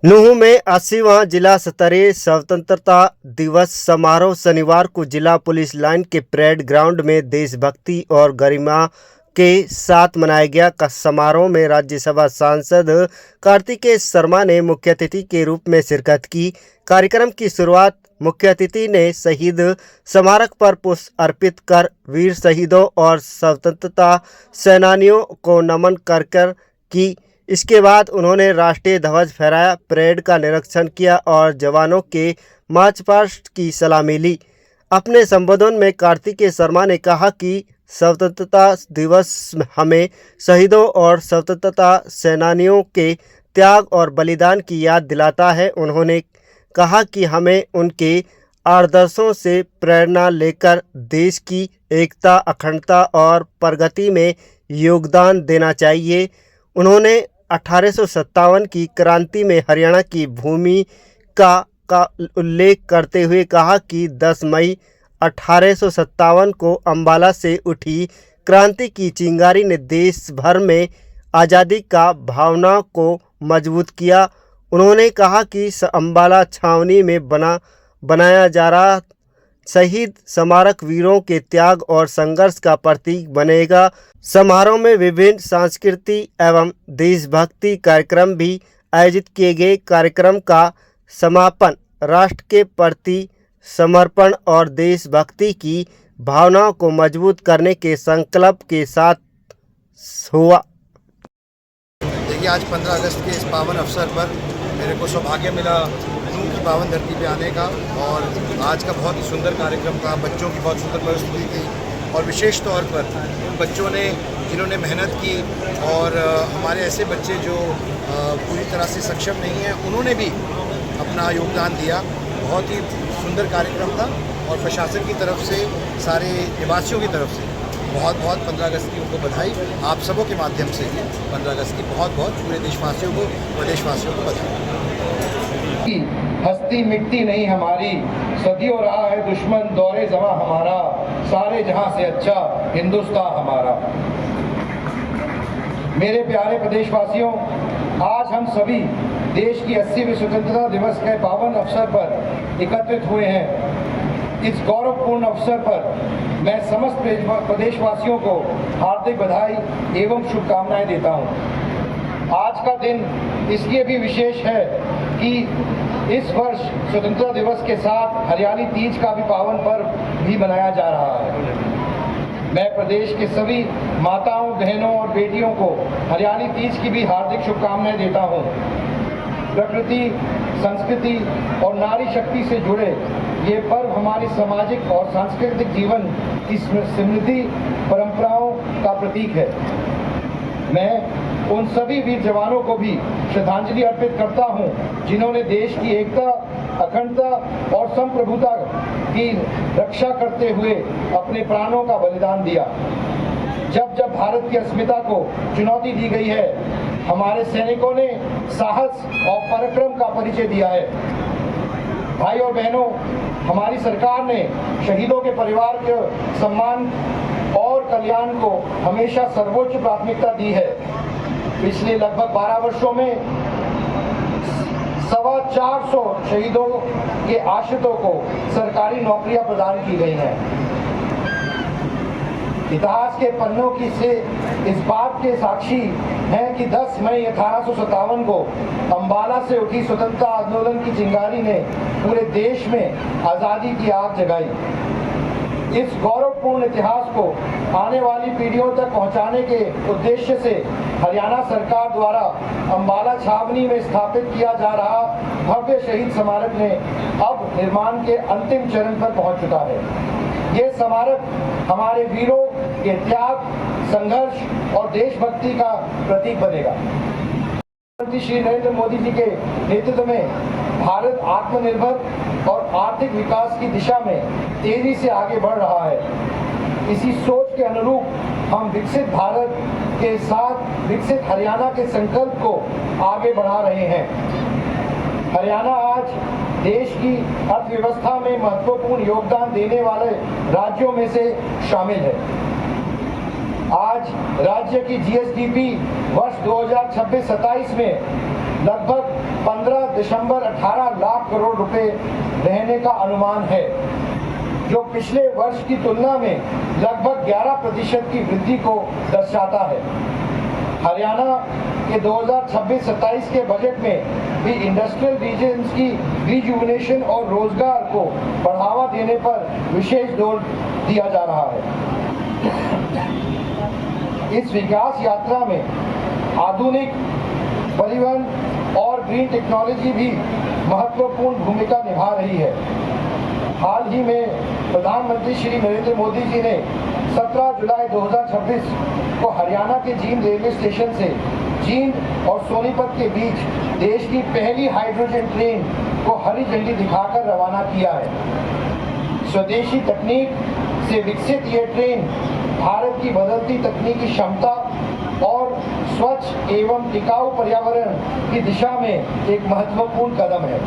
नूंह में 80वां जिला स्तरीय स्वतंत्रता दिवस समारोह शनिवार को जिला पुलिस लाइन के परेड ग्राउंड में देशभक्ति और गरिमा के साथ मनाया गया। समारोह में राज्यसभा सांसद कार्तिकेय शर्मा ने मुख्य अतिथि के रूप में शिरकत की। कार्यक्रम की शुरुआत मुख्य अतिथि ने शहीद स्मारक पर पुष्प अर्पित कर वीर शहीदों और स्वतंत्रता सेनानियों को नमन कर की। इसके बाद उन्होंने राष्ट्रीय ध्वज फहराया, परेड का निरीक्षण किया और जवानों के मार्च पास्ट की सलामी ली। अपने संबोधन में कार्तिकेय शर्मा ने कहा कि स्वतंत्रता दिवस हमें शहीदों और स्वतंत्रता सेनानियों के त्याग और बलिदान की याद दिलाता है। उन्होंने कहा कि हमें उनके आदर्शों से प्रेरणा लेकर देश की एकता, अखंडता और प्रगति में योगदान देना चाहिए। उन्होंने 1857 की क्रांति में हरियाणा की भूमिका का उल्लेख करते हुए कहा कि 10 मई 1857 को अंबाला से उठी क्रांति की चिंगारी ने देश भर में आज़ादी का भावना को मजबूत किया। उन्होंने कहा कि अंबाला छावनी में बनाया जा रहा शहीद स्मारक वीरों के त्याग और संघर्ष का प्रतीक बनेगा। समारोह में विभिन्न सांस्कृतिक एवं देशभक्ति कार्यक्रम भी आयोजित किए गए। कार्यक्रम का समापन राष्ट्र के प्रति समर्पण और देशभक्ति की भावनाओं को मजबूत करने के संकल्प के साथ हुआ। देखिए, आज 15 अगस्त के इस पावन अवसर पर मेरे को सौभाग्य मिला नूंह की पावन धरती पे आने का, और आज का बहुत ही सुंदर कार्यक्रम था। बच्चों की बहुत सुंदर प्रस्तुति थी और विशेष तौर पर उन बच्चों ने जिन्होंने मेहनत की, और हमारे ऐसे बच्चे जो पूरी तरह से सक्षम नहीं हैं, उन्होंने भी अपना योगदान दिया। बहुत ही सुंदर कार्यक्रम था और प्रशासन की तरफ से, सारे निवासियों की तरफ से बहुत बहुत 15 अगस्त की उनको बधाई। आप सबों के माध्यम से 15 अगस्त की बहुत बहुत पूरे देशवासियों को, प्रदेशवासियों को बधाई। हस्ती मिटती नहीं हमारी, सदियों रहा है दुश्मन दौरे जमा हमारा, सारे जहां से अच्छा हिंदुस्तान हमारा। मेरे प्यारे प्रदेशवासियों, आज हम सभी देश की 80वीं स्वतंत्रता दिवस के पावन अवसर पर एकत्रित हुए हैं। इस गौरवपूर्ण अवसर पर मैं समस्त प्रदेशवासियों को हार्दिक बधाई एवं शुभकामनाएं देता हूं। आज का दिन इसलिए भी विशेष है कि इस वर्ष स्वतंत्रता दिवस के साथ हरियाली तीज का भी पावन पर्व भी मनाया जा रहा है। मैं प्रदेश के सभी माताओं, बहनों और बेटियों को हरियाली तीज की भी हार्दिक शुभकामनाएं देता हूं। प्रकृति, संस्कृति और नारी शक्ति से जुड़े ये पर्व हमारी सामाजिक और सांस्कृतिक जीवन की समृद्धि परंपराओं का प्रतीक है। मैं उन सभी वीर जवानों को भी श्रद्धांजलि अर्पित करता हूं, जिन्होंने देश की एकता, अखंडता और संप्रभुता की रक्षा करते हुए अपने प्राणों का बलिदान दिया। जब जब भारत की अस्मिता को चुनौती दी गई है, हमारे सैनिकों ने साहस और पराक्रम का परिचय दिया है। भाई और बहनों, हमारी सरकार ने शहीदों के परिवार के सम्मान और कल्याण को हमेशा सर्वोच्च प्राथमिकता दी है। पिछले लगभग 12 वर्षों में 425 शहीदों के आश्रितों को सरकारी नौकरियां प्रदान की गई हैं। इतिहास के पन्नों की से इस बात के साक्षी हैं कि 10 मई 1857 को अंबाला से उठी स्वतंत्रता आंदोलन की चिंगारी ने पूरे देश में आज़ादी की आग जगाई। इस गौरवपूर्ण इतिहास को आने वाली पीढ़ियों तक पहुंचाने के उद्देश्य से हरियाणा सरकार द्वारा अंबाला छावनी में स्थापित किया जा रहा भव्य शहीद स्मारक ने अब निर्माण के अंतिम चरण पर पहुंच चुका है। ये स्मारक हमारे वीरों के त्याग, संघर्ष और देशभक्ति का प्रतीक बनेगा। प्रधानमंत्री श्री नरेंद्र मोदी जी के नेतृत्व में भारत आत्मनिर्भर और आर्थिक विकास की दिशा में तेजी से आगे बढ़ रहा है। इसी सोच के अनुरूप हम विकसित भारत के साथ विकसित हरियाणा के संकल्प को आगे बढ़ा रहे हैं। हरियाणा आज देश की अर्थव्यवस्था में महत्वपूर्ण योगदान देने वाले राज्यों में से शामिल है। आज राज्य की जीएसडीपी वर्ष 2026-27 में लगभग 15 दिसंबर 18 लाख करोड़ रुपए रहने का अनुमान है, जो पिछले वर्ष की तुलना में लगभग 11% की वृद्धि को दर्शाता है। हरियाणा के 2026-27 के बजट में भी इंडस्ट्रियल रीजन्स की रिजुविनेशन और रोजगार को बढ़ावा देने पर विशेष जोर दिया जा रहा है। इस विकास यात्रा में आधुनिक परिवहन और ग्रीन टेक्नोलॉजी भी महत्वपूर्ण भूमिका निभा रही है। हाल ही में प्रधानमंत्री श्री नरेंद्र मोदी जी ने 17 जुलाई 2026 को हरियाणा के जींद रेलवे स्टेशन से जींद और सोनीपत के बीच देश की पहली हाइड्रोजन ट्रेन को हरी झंडी दिखाकर रवाना किया है। स्वदेशी तकनीक से विकसित ये ट्रेन भारत की बदलती तकनीकी क्षमता और स्वच्छ एवं टिकाऊ पर्यावरण की दिशा में एक महत्वपूर्ण कदम है।